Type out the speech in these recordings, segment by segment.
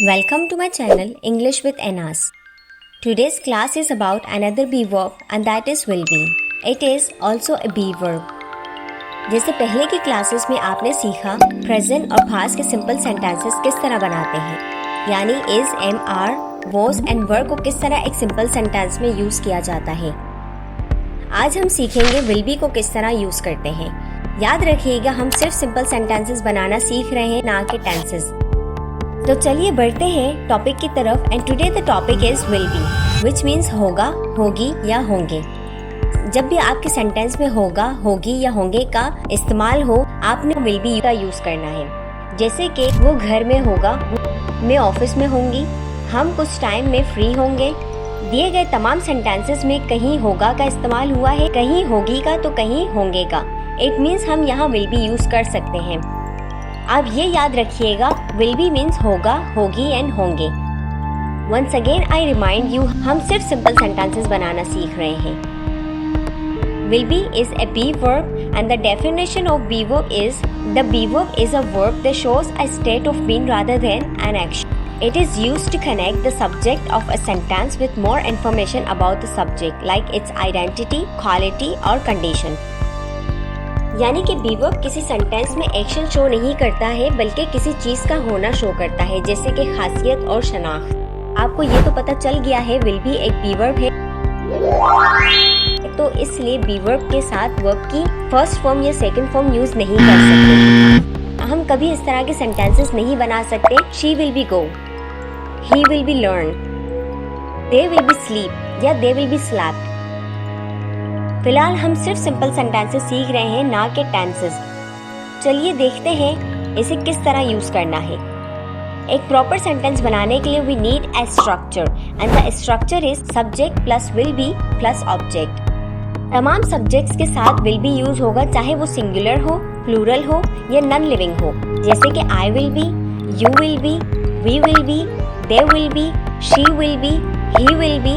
Welcome to my channel English with Anas. Today's class is about another be verb and that is will be. It is also a be verb. जैसे पहले की classes में आपने सीखा present और past के simple sentences किस तरह बनाते हैं, यानी is, am, are, was and were को किस तरह एक सिंपल सेंटेंस में यूज किया जाता है। आज हम सीखेंगे विल बी को किस तरह यूज करते हैं। याद रखिएगा हम सिर्फ सिंपल सेंटेंसेस बनाना सीख रहे हैं, ना कि टेंसेस। तो चलिए बढ़ते हैं टॉपिक की तरफ। And today the topic is will be, which means होगा, होगी या होंगे। जब भी आपके सेंटेंस में होगा, होगी या होंगे का इस्तेमाल हो, आपने विल बी का यूज करना है। जैसे कि वो घर में होगा, मैं ऑफिस में होंगी, हम कुछ टाइम में फ्री होंगे। दिए गए तमाम सेंटेंसेस में कहीं होगा का इस्तेमाल हुआ है, कहीं होगी का तो कहीं होंगे का। इट मीन्स हम यहाँ विल बी यूज कर सकते हैं। आप ये याद रखिएगा, विल बी मीन्स होगा, होगी एंड होंगे। Once again I remind you, हम सिर्फ सिंपल सेंटेंसेस बनाना सीख रहे हैं। Will be is a be verb and the definition of be verb is the be verb is a verb that shows a state of being rather than an action. It is used to connect the subject of a sentence with more information about the subject like its identity, quality or condition. यानी कि be verb किसी sentence में action show नहीं करता है, बल्कि किसी चीज का होना शो करता है, जैसे कि खासियत और शनाख्त। आपको ये तो पता चल गया है will be एक be verb है, तो इसलिए बी वर्ब के साथ वर्ब की फर्स्ट फॉर्म या सेकंड फॉर्म यूज नहीं कर सकते। हम कभी इस तरह के सेंटेंसेस नहीं बना सकते she will be go, he will be learn, they will B sleep या दे विल बी स्लैप्ड। फिलहाल हम सिर्फ सिंपल सेंटेंसेस सीख रहे हैं, ना कि टेंसेस। चलिए देखते हैं इसे किस तरह यूज करना है। एक प्रॉपर सेंटेंस बनाने के लिए we need a structure and the structure is subject plus will be plus object. तमाम सब्जेक्ट्स के साथ विल बी यूज होगा, चाहे वो सिंगुलर हो, प्लूरल हो या नॉन लिविंग हो, जैसे कि I will be, you will be, we will be, they will be, she will be, he will be,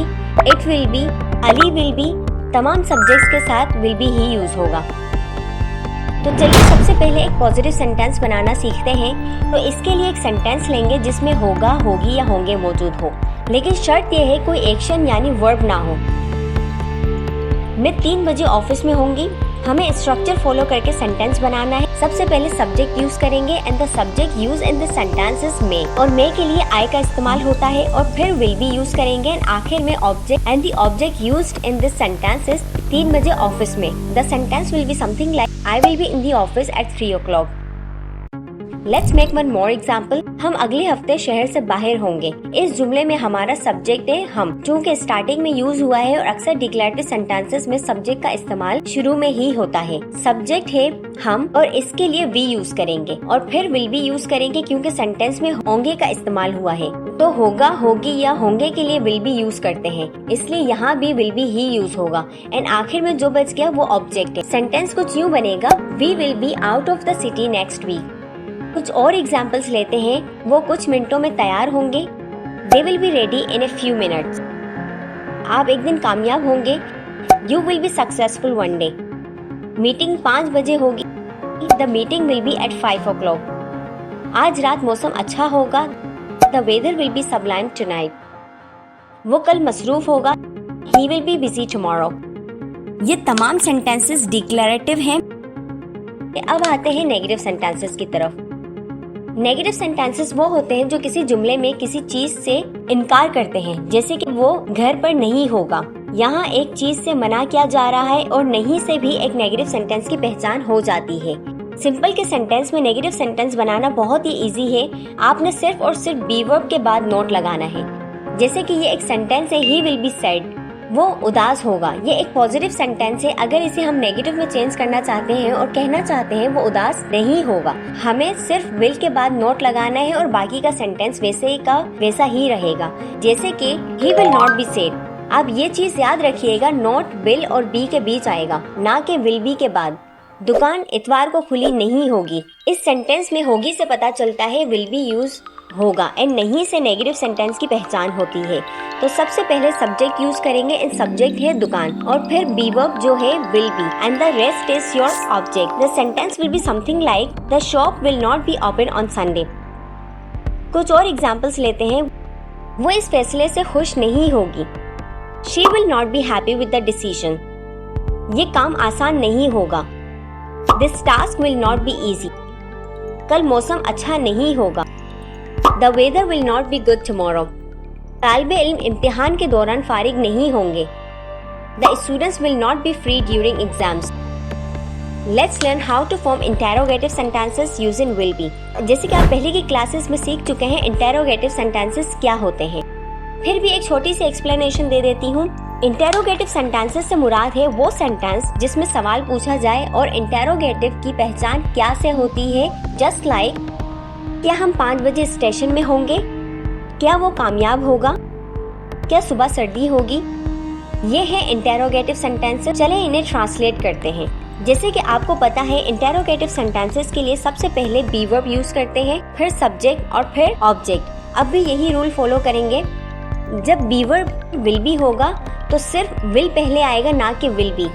it will be, Ali will be. तमाम सब्जेक्ट्स के साथ विल बी ही यूज होगा। तो चलिए सबसे पहले एक पॉजिटिव सेंटेंस बनाना सीखते हैं। तो इसके लिए एक सेंटेंस लेंगे जिसमें होगा, होगी या होंगे मौजूद हो, लेकिन शर्त यह है कोई एक्शन यानी वर्ब ना हो। मैं 3 बजे ऑफिस में होंगी। हमें स्ट्रक्चर फॉलो करके सेंटेंस बनाना है। सबसे पहले सब्जेक्ट यूज करेंगे and the subject use in the sentence is May, और मे के लिए आई का इस्तेमाल होता है, और फिर विल बी यूज करेंगे एंड आखिर में object and the object used in this sentence is 3 बजे ऑफिस में। The sentence will be something like I will be in the office at 3 o'clock। Let's make one more example. हम अगले हफ्ते शहर से बाहर होंगे। इस जुमले में हमारा सब्जेक्ट है हम, चूँकि स्टार्टिंग में यूज हुआ है और अक्सर डिक्लेरेटिव सेंटेंसेस में सब्जेक्ट का इस्तेमाल शुरू में ही होता है। सब्जेक्ट है हम और इसके लिए वी यूज करेंगे, और फिर विल बी यूज करेंगे क्योंकि सेंटेंस में होंगे का इस्तेमाल हुआ है। तो होगा, होगी या होंगे के लिए विल बी यूज करते हैं, इसलिए यहाँ भी विल बी ही यूज होगा। एंड आखिर में जो बच गया वो ऑब्जेक्ट है। सेंटेंस कुछ यूँ बनेगा, we will be out of the city next week. कुछ और एग्जाम्पल्स लेते हैं। वो कुछ मिनटों में तैयार होंगे। They will be ready in a few minutes। आप एक दिन कामयाब होंगे। You will be successful one day। Meeting 5 बजे होगी। The meeting will be at 5 o'clock। आज रात मौसम अच्छा होगा। The weather will be sublime tonight। वो कल मसरूफ होगा। He will be busy tomorrow। ये तमाम सेंटेंसेस डिक्लेरेटिव हैं। अब आते हैं नेगेटिव सेंटेंसेस की तरफ। नेगेटिव सेंटेंसेस वो होते हैं जो किसी जुमले में किसी चीज से इनकार करते हैं, जैसे कि वो घर पर नहीं होगा। यहाँ एक चीज से मना किया जा रहा है और नहीं से भी एक नेगेटिव सेंटेंस की पहचान हो जाती है। सिंपल के सेंटेंस में नेगेटिव सेंटेंस बनाना बहुत ही इजी है। आपने सिर्फ और सिर्फ बी वर्ब के बाद नोट लगाना है। जैसे कि ये एक सेंटेंस है, ही विल बी सैड, वो उदास होगा। ये एक पॉजिटिव सेंटेंस है। अगर इसे हम नेगेटिव में चेंज करना चाहते हैं और कहना चाहते हैं वो उदास नहीं होगा, हमें सिर्फ विल के बाद नोट लगाना है और बाकी का सेंटेंस वैसे का वैसा ही रहेगा। जैसे कि he will not be sad. आप ये चीज याद रखिएगा, नोट विल और बी के बीच आएगा, ना कि विल बी के बाद। दुकान इतवार को खुली नहीं होगी। इस सेंटेंस में होगी से पता चलता है विल बी यूज होगा, एंड नहीं से नेगेटिव सेंटेंस की पहचान होती है। तो सबसे पहले सब्जेक्ट यूज करेंगे एंड सब्जेक्ट है दुकान, और फिर बी वर्ब जो है will be and the rest is your object. The sentence will be something like the shop will not be open on Sunday. कुछ और एग्जाम्पल्स लेते हैं। वो इस फैसले से खुश नहीं होगी। She will not be happy with the decision. ये काम आसान नहीं होगा। This task will not be easy. कल मौसम अच्छा नहीं होगा। The weather will not be good tomorrow. तालिबे इल्म इम्तिहान के दौरान फारिग नहीं होंगे। The students will not be free during exams. Let's learn how to form interrogative sentences using will be. जैसे कि आप पहले की क्लासेस में सीख चुके हैं interrogative sentences क्या होते हैं। फिर भी एक छोटी सी एक्सप्लेनेशन दे देती हूँ। इंटेरोगेटिव सेंटेंसेस से मुराद है वो सेंटेंस जिसमें सवाल पूछा जाए और इंटेरोगेटिव की पहचान क्या से होती है। जस्ट लाइक क्या हम 5 बजे स्टेशन में होंगे, क्या वो कामयाब होगा, क्या सुबह सर्दी होगी। ये है इंटेरोगेटिव सेंटेंसेस। चलें इन्हें ट्रांसलेट करते हैं। जैसे कि आपको पता है इंटेरोगेटिव सेंटेंसेस के लिए सबसे पहले बी वर्ब यूज करते हैं, फिर सब्जेक्ट और फिर ऑब्जेक्ट। अब भी यही रूल फॉलो करेंगे। जब बी वर्ब विल बी होगा तो सिर्फ विल पहले आएगा, ना कि विल बी।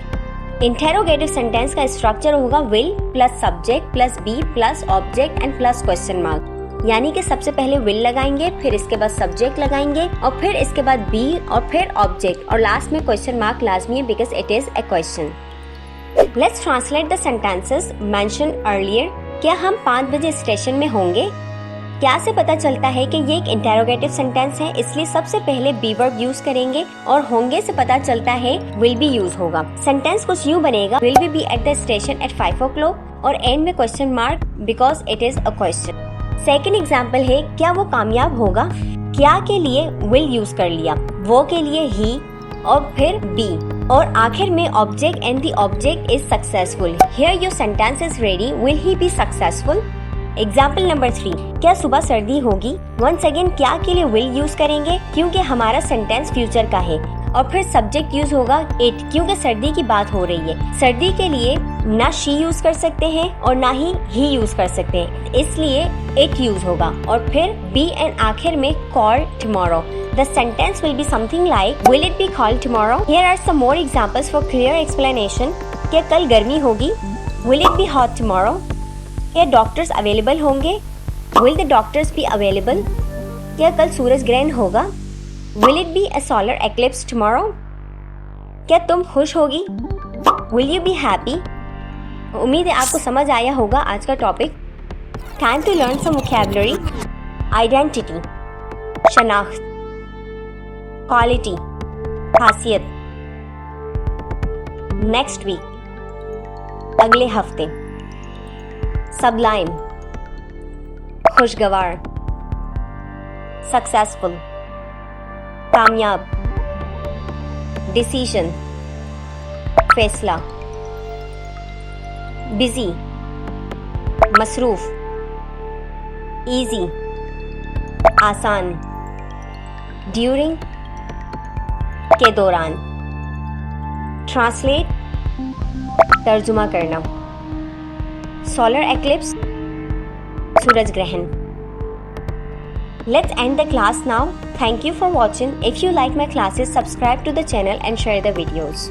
इंटेरोगेटिव सेंटेंस का स्ट्रक्चर होगा will plus subject plus be plus object and plus question mark. यानी कि सबसे पहले विल लगाएंगे, फिर इसके बाद सब्जेक्ट लगाएंगे और फिर इसके बाद बी और फिर ऑब्जेक्ट और लास्ट में क्वेश्चन मार्क लाजमी है because it is a question. Let's translate the sentences mentioned earlier. क्या हम 5 बजे स्टेशन में होंगे? क्या से पता चलता है कि ये एक इंटेरोगेटिव सेंटेंस है, इसलिए सबसे पहले बी वर्ब यूज करेंगे और होंगे से पता चलता है विल बी यूज होगा। सेंटेंस कुछ यूं बनेगा, will be at the station at 5 o'clock और एंड में question mark because it is a question. Second example है क्या वो कामयाब होगा। क्या के लिए विल यूज कर लिया, वो के लिए ही और फिर बी और आखिर में object and the object is successful. Here your sentence is ready, will he be successful. Example number 3, क्या सुबह सर्दी होगी। वंस अगेन क्या के लिए विल यूज करेंगे क्योंकि हमारा सेंटेंस फ्यूचर का है और फिर सब्जेक्ट यूज होगा इट क्योंकि सर्दी की बात हो रही है। सर्दी के लिए ना शी यूज कर सकते हैं और ना ही यूज कर सकते हैं, इसलिए इट यूज होगा और फिर बी एंड आखिर में call tomorrow. The sentence will be something like, will it be cold tomorrow? Here are some more examples for clear explanation. क्या कल गर्मी होगी? Will it be hot tomorrow? क्या डॉक्टर्स अवेलेबल होंगे? Will the doctors be available? क्या कल सूरज ग्रहण होगा? Will it be a solar eclipse tomorrow? क्या तुम खुश होगी? Will you be happy? उम्मीद है आपको समझ आया होगा आज का topic. Time to learn some vocabulary. Identity, शनाख्त, क्वालिटी, खासियत। नेक्स्ट वीक, अगले हफ्ते। सबलाइम, खुशगवार। सक्सेसफुल, कामयाब। डिसीजन, फैसला। बिजी, मसरूफ। इजी, आसान। ड्यूरिंग, के दौरान। ट्रांसलेट, तर्जुमा करना। सोलर एक्लिप्स, सूरज ग्रहण। Let's end the class now. Thank you for watching. If you like my classes, subscribe to the channel and share the videos.